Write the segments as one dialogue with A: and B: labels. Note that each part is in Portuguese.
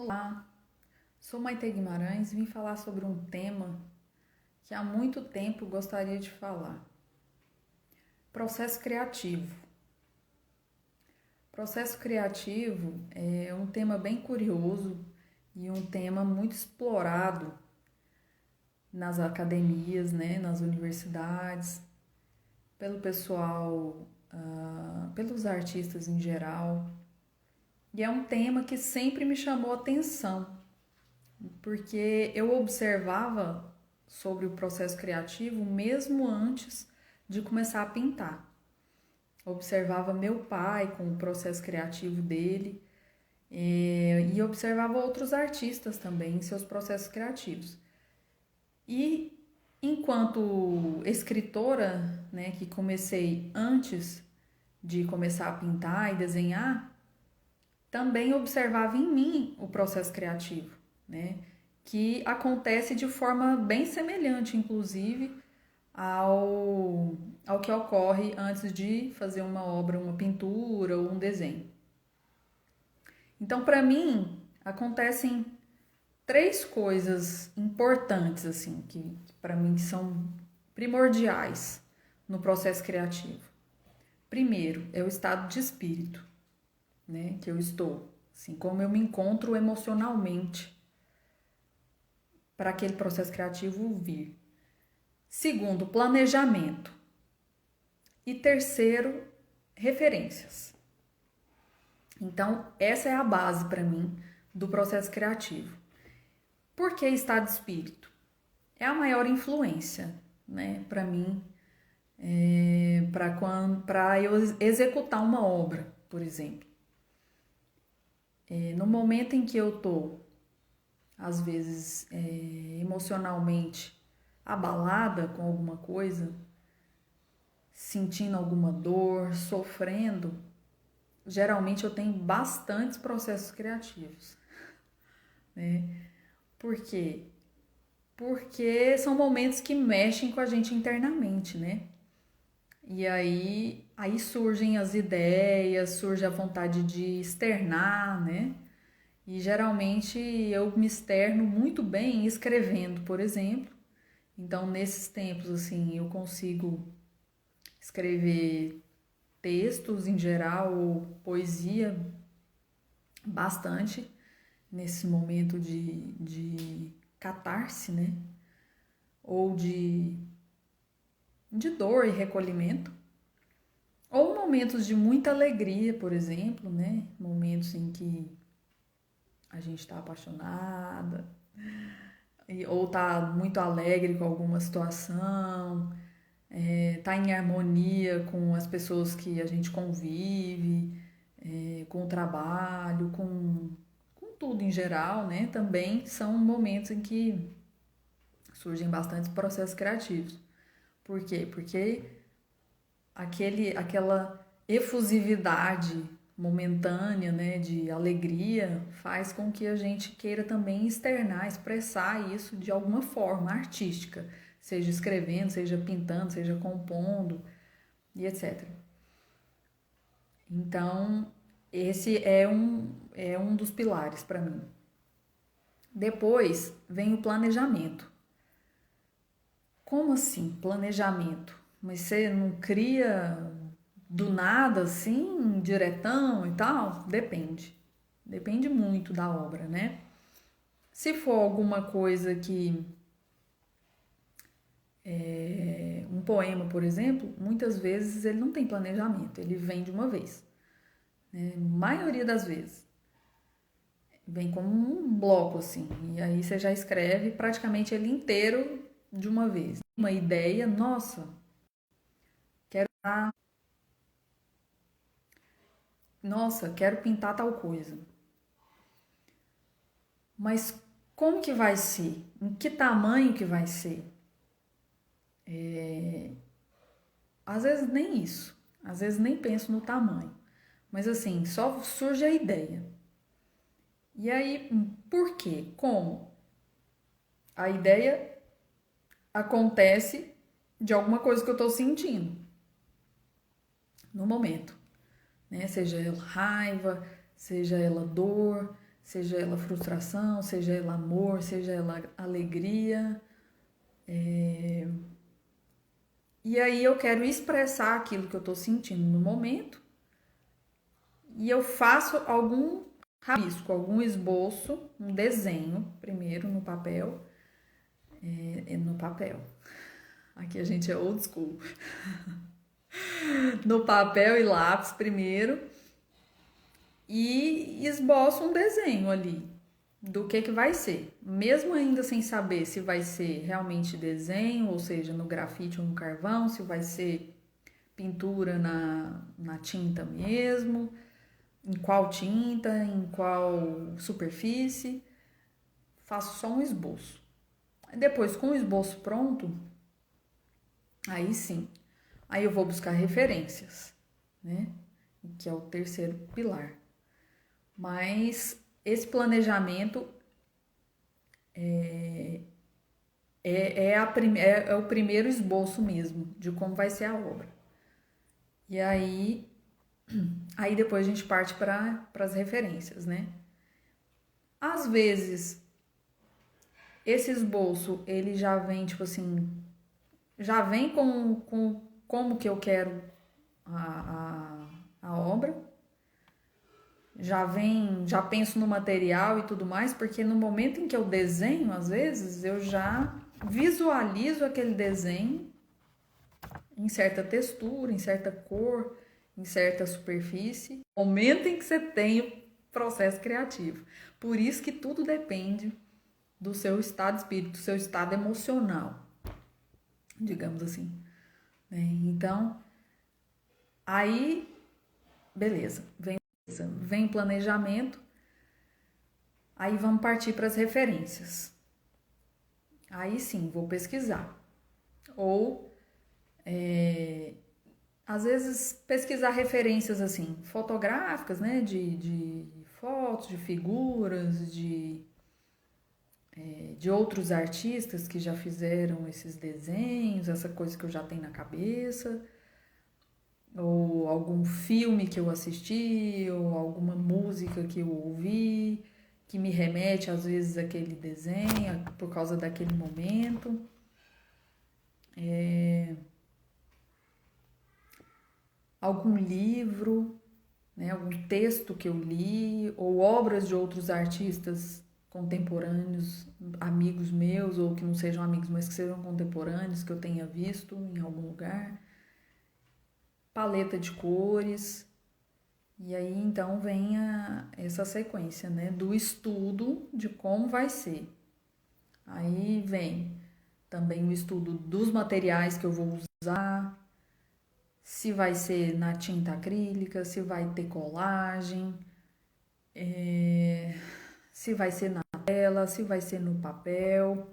A: Olá, sou Maite Guimarães e vim falar sobre um tema que há muito tempo gostaria de falar. Processo criativo. Processo criativo é um tema bem curioso e um tema muito explorado nas academias, né, nas universidades, pelo pessoal, pelos artistas em geral. E é um tema que sempre me chamou a atenção, porque eu observava sobre o processo criativo mesmo antes de começar a pintar. Observava meu pai com o processo criativo dele e observava outros artistas também em seus processos criativos. E enquanto escritora, né, que comecei antes de começar a pintar e desenhar, também observava em mim o processo criativo, né? Que acontece de forma bem semelhante, inclusive, ao que ocorre antes de fazer uma obra, uma pintura ou um desenho. Então, para mim, acontecem três coisas importantes, assim, que para mim são primordiais no processo criativo. Primeiro, é o estado de espírito, né, que eu estou, assim, como eu me encontro emocionalmente para aquele processo criativo vir. Segundo, planejamento. E terceiro, referências. Então, essa é a base para mim do processo criativo. Por que estado de espírito? É a maior influência, né, para mim, para eu executar uma obra, por exemplo. No momento em que eu estou, às vezes, emocionalmente abalada com alguma coisa, sentindo alguma dor, sofrendo, geralmente eu tenho bastantes processos criativos, né? Por quê? Porque são momentos que mexem com a gente internamente, né? E aí surgem as ideias, surge a vontade de externar, né? E geralmente eu me externo muito bem escrevendo, por exemplo. Então, nesses tempos, assim, eu consigo escrever textos em geral, ou poesia, bastante, nesse momento de catarse, né? Ou de dor e recolhimento. Ou momentos de muita alegria, por exemplo, né? Momentos em que a gente está apaixonada, ou está muito alegre com alguma situação, tá em harmonia com as pessoas que a gente convive, com o trabalho, com tudo em geral, né? Também são momentos em que surgem bastantes processos criativos. Por quê? Porque aquela efusividade momentânea, né, de alegria, faz com que a gente queira também externar, expressar isso de alguma forma artística, seja escrevendo, seja pintando, seja compondo e etc. Então, esse é um dos pilares para mim. Depois vem o planejamento. Como assim, planejamento? Mas você não cria do nada assim, diretão e tal? Depende. Depende muito da obra, né? Se for alguma coisa que um poema, por exemplo, muitas vezes ele não tem planejamento, ele vem de uma vez, né? Maioria das vezes. Vem como um bloco assim, e aí você já escreve praticamente ele inteiro de uma vez. Uma ideia, nossa, quero pintar tal coisa. Mas como que vai ser? Em que tamanho que vai ser? Às vezes nem isso. Às vezes nem penso no tamanho. Mas assim, só surge a ideia. E aí, por quê? Como? A ideia acontece de alguma coisa que eu estou sentindo no momento, né? Seja ela raiva, seja ela dor, seja ela frustração, seja ela amor, seja ela alegria. E aí eu quero expressar aquilo que eu estou sentindo no momento e eu faço algum rabisco, algum esboço, um desenho, primeiro no papel. No papel. Aqui a gente é old school. No papel e lápis primeiro. E esboço um desenho ali do que vai ser. Mesmo ainda sem saber se vai ser realmente desenho, ou seja, no grafite ou no carvão, se vai ser pintura na tinta mesmo, em qual tinta, em qual superfície. Faço só um esboço. Depois, com o esboço pronto, aí sim, aí eu vou buscar referências, né? Que é o terceiro pilar. Mas esse planejamento é o primeiro esboço mesmo de como vai ser a obra. E aí depois a gente parte para as referências, né? Às vezes, esse esboço, ele já vem, tipo assim, já vem com como que eu quero a obra, já penso no material e tudo mais, porque no momento em que eu desenho, às vezes, eu já visualizo aquele desenho em certa textura, em certa cor, em certa superfície. No momento em que você tem o processo criativo. Por isso que tudo depende do seu estado de espírito, do seu estado emocional, digamos assim. Então, aí, beleza, vem planejamento, aí vamos partir para as referências. Aí sim, vou pesquisar. Ou, às vezes, pesquisar referências assim, fotográficas, né? De fotos, de figuras, de outros artistas que já fizeram esses desenhos, essa coisa que eu já tenho na cabeça. Ou algum filme que eu assisti, ou alguma música que eu ouvi, que me remete às vezes àquele desenho, por causa daquele momento. Algum livro, né, algum texto que eu li, ou obras de outros artistas contemporâneos, amigos meus, ou que não sejam amigos, mas que sejam contemporâneos, que eu tenha visto em algum lugar. Paleta de cores. E aí então vem essa sequência, né, do estudo de como vai ser. Aí vem também o estudo dos materiais que eu vou usar, se vai ser na tinta acrílica, se vai ter colagem, se vai ser na tela, se vai ser no papel,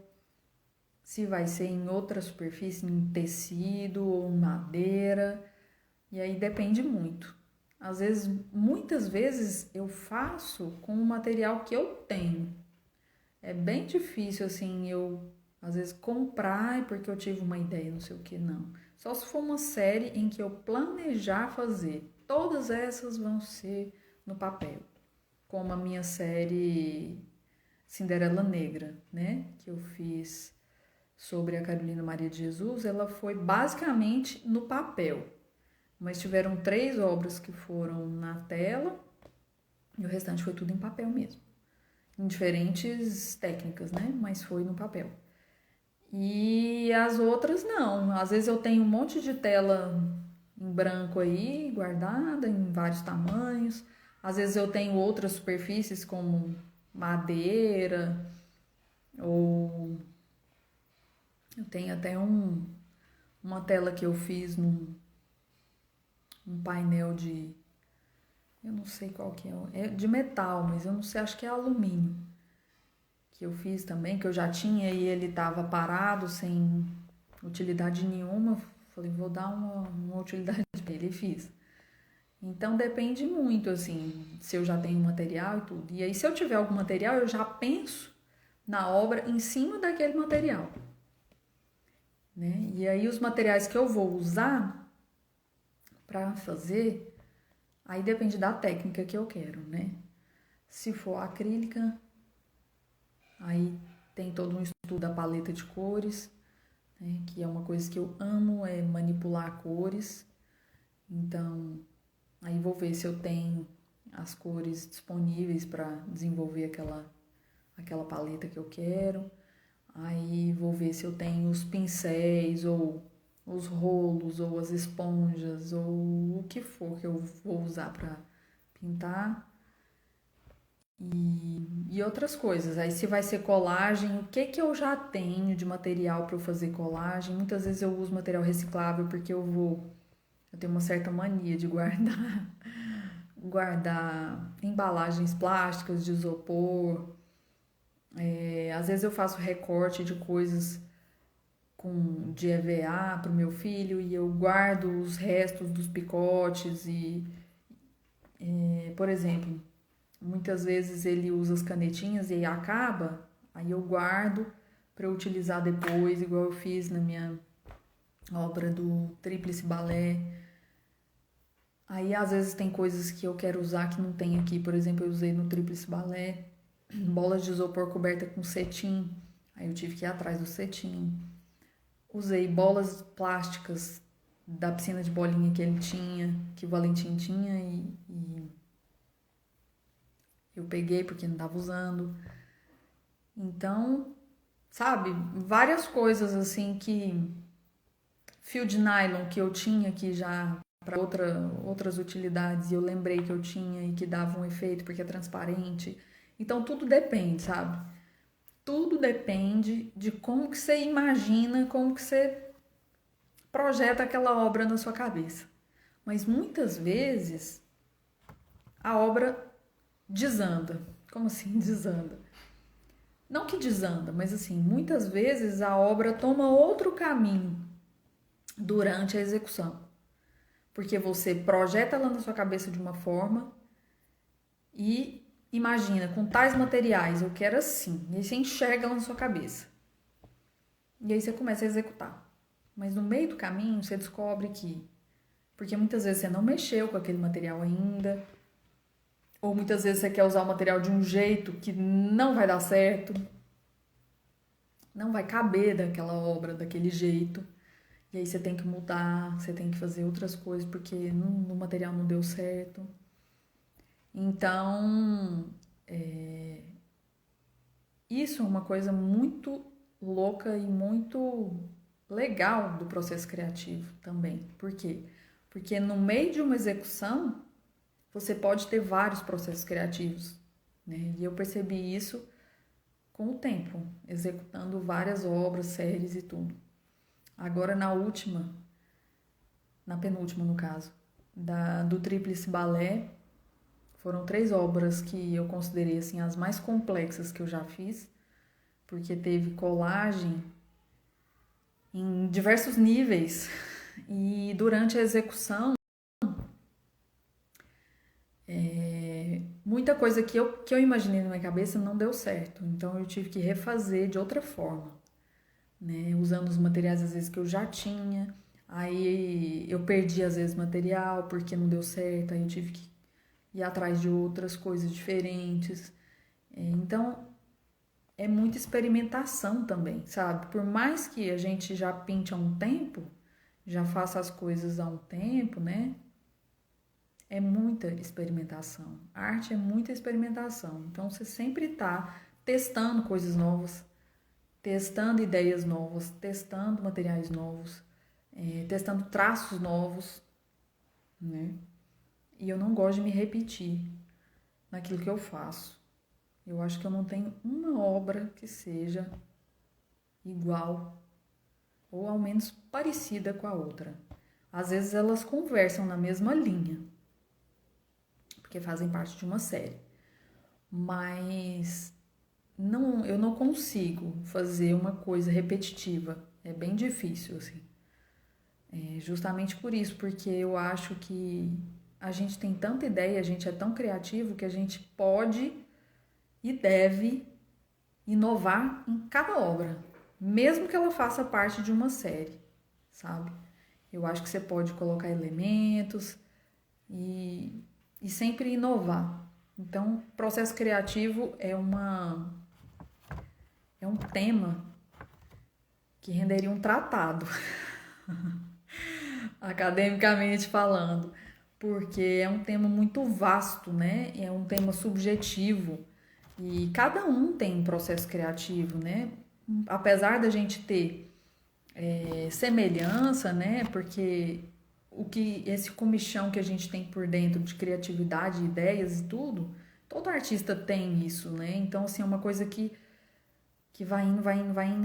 A: se vai ser em outra superfície, em tecido ou madeira. E aí depende muito. Às vezes, muitas vezes eu faço com o material que eu tenho. É bem difícil assim eu às vezes comprar porque eu tive uma ideia, não sei o que, não. Só se for uma série em que eu planejar fazer. Todas essas vão ser no papel. Como a minha série Cinderela Negra, né, que eu fiz sobre a Carolina Maria de Jesus, ela foi basicamente no papel. Mas tiveram 3 obras que foram na tela e o restante foi tudo em papel mesmo. Em diferentes técnicas, né? Mas foi no papel. E as outras não. Às vezes eu tenho um monte de tela em branco aí, guardada em vários tamanhos. Às vezes eu tenho outras superfícies como madeira, ou eu tenho até uma tela que eu fiz um painel eu não sei qual que é de metal, mas eu não sei, acho que é alumínio, que eu fiz também, que eu já tinha e ele tava parado, sem utilidade nenhuma, falei, vou dar uma utilidade pra ele e fiz. Então depende muito, assim, se eu já tenho material e tudo. E aí, se eu tiver algum material, eu já penso na obra em cima daquele material, né? E aí, os materiais que eu vou usar para fazer, aí depende da técnica que eu quero, né? Se for acrílica, aí tem todo um estudo da paleta de cores, né, que é uma coisa que eu amo, é manipular cores. Então, aí vou ver se eu tenho as cores disponíveis para desenvolver aquela paleta que eu quero. Aí vou ver se eu tenho os pincéis ou os rolos ou as esponjas ou o que for que eu vou usar para pintar. E outras coisas. Aí se vai ser colagem, o que que eu já tenho de material para eu fazer colagem? Muitas vezes eu uso material reciclável porque eu tenho uma certa mania de guardar embalagens plásticas de isopor. Às vezes eu faço recorte de coisas de EVA para o meu filho e eu guardo os restos dos picotes por exemplo, muitas vezes ele usa as canetinhas e acaba, aí eu guardo para eu utilizar depois, igual eu fiz na minha obra do Tríplice Balé. Aí às vezes tem coisas que eu quero usar que não tem aqui, por exemplo, eu usei no Tríplice Balé bolas de isopor coberta com cetim, aí eu tive que ir atrás do cetim. Usei bolas plásticas da piscina de bolinha que ele tinha, que o Valentim tinha e eu peguei porque não estava usando. Então, sabe, várias coisas assim que fio de nylon que eu tinha aqui já para outras utilidades e eu lembrei que eu tinha e que dava um efeito porque é transparente. Então tudo depende, sabe? Tudo depende de como que você imagina, como que você projeta aquela obra na sua cabeça. Mas muitas vezes a obra desanda. Como assim desanda? Não que desanda, mas assim, muitas vezes a obra toma outro caminho durante a execução. Porque você projeta ela na sua cabeça de uma forma e imagina, com tais materiais, eu quero assim. E aí você enxerga ela na sua cabeça. E aí você começa a executar. Mas no meio do caminho você descobre que... Porque muitas vezes você não mexeu com aquele material ainda. Ou muitas vezes você quer usar o material de um jeito que não vai dar certo. Não vai caber daquela obra daquele jeito. E aí você tem que mudar, você tem que fazer outras coisas porque no material não deu certo. Então, isso é uma coisa muito louca e muito legal do processo criativo também. Por quê? Porque no meio de uma execução, você pode ter vários processos criativos, né? E eu percebi isso com o tempo, executando várias obras, séries e tudo. Agora na penúltima no caso, do Tríplice Balé, foram 3 obras que eu considerei assim as mais complexas que eu já fiz, porque teve colagem em diversos níveis e durante a execução muita coisa que eu imaginei na minha cabeça não deu certo, então eu tive que refazer de outra forma, né? Usando os materiais às vezes que eu já tinha, aí eu perdi às vezes material porque não deu certo, aí eu tive que ir atrás de outras coisas diferentes. Então é muita experimentação também, sabe? Por mais que a gente já pinte há um tempo, já faça as coisas há um tempo, né? É muita experimentação. A arte é muita experimentação. Então você sempre está testando coisas novas, testando ideias novas, testando materiais novos, testando traços novos, né? E eu não gosto de me repetir naquilo que eu faço. Eu acho que eu não tenho uma obra que seja igual ou ao menos parecida com a outra. Às vezes elas conversam na mesma linha, porque fazem parte de uma série. Mas eu não consigo fazer uma coisa repetitiva. É bem difícil, assim. Justamente por isso, porque eu acho que a gente tem tanta ideia, a gente é tão criativo que a gente pode e deve inovar em cada obra, mesmo que ela faça parte de uma série, sabe? Eu acho que você pode colocar elementos e sempre inovar. Então, processo criativo é um tema que renderia um tratado, academicamente falando, porque é um tema muito vasto, né? É um tema subjetivo e cada um tem um processo criativo, né? Apesar da gente ter semelhança, né? Porque o que esse comichão que a gente tem por dentro de criatividade, ideias e tudo, todo artista tem isso, né? Então, assim, é uma coisa que vai indo,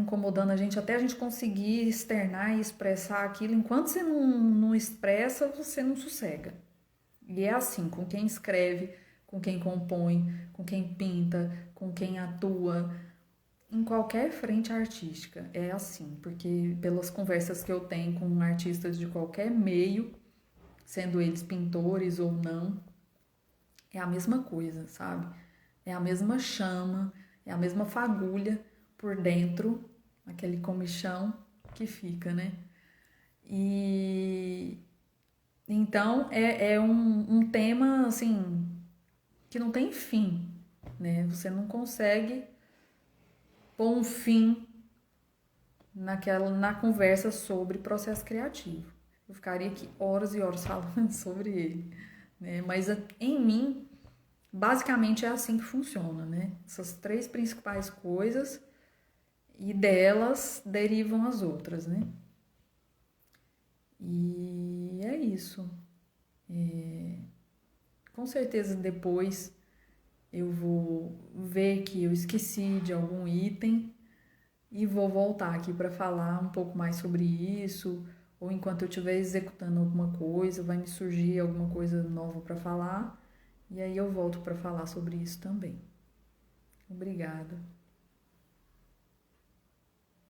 A: incomodando a gente até a gente conseguir externar e expressar aquilo. Enquanto você não expressa, você não sossega. E é assim, com quem escreve, com quem compõe, com quem pinta, com quem atua, em qualquer frente artística. É assim, porque pelas conversas que eu tenho com artistas de qualquer meio, sendo eles pintores ou não, é a mesma coisa, sabe? É a mesma chama, é a mesma fagulha por dentro, aquele comichão que fica, né? E então é um tema assim que não tem fim, né? Você não consegue pôr um fim na conversa sobre processo criativo. Eu ficaria aqui horas e horas falando sobre ele, né? Mas em mim, basicamente é assim que funciona, né? Essas três principais coisas e delas derivam as outras, né? E é isso. Com certeza depois eu vou ver que eu esqueci de algum item e vou voltar aqui para falar um pouco mais sobre isso, ou enquanto eu estiver executando alguma coisa, vai me surgir alguma coisa nova para falar, e aí eu volto para falar sobre isso também. Obrigada.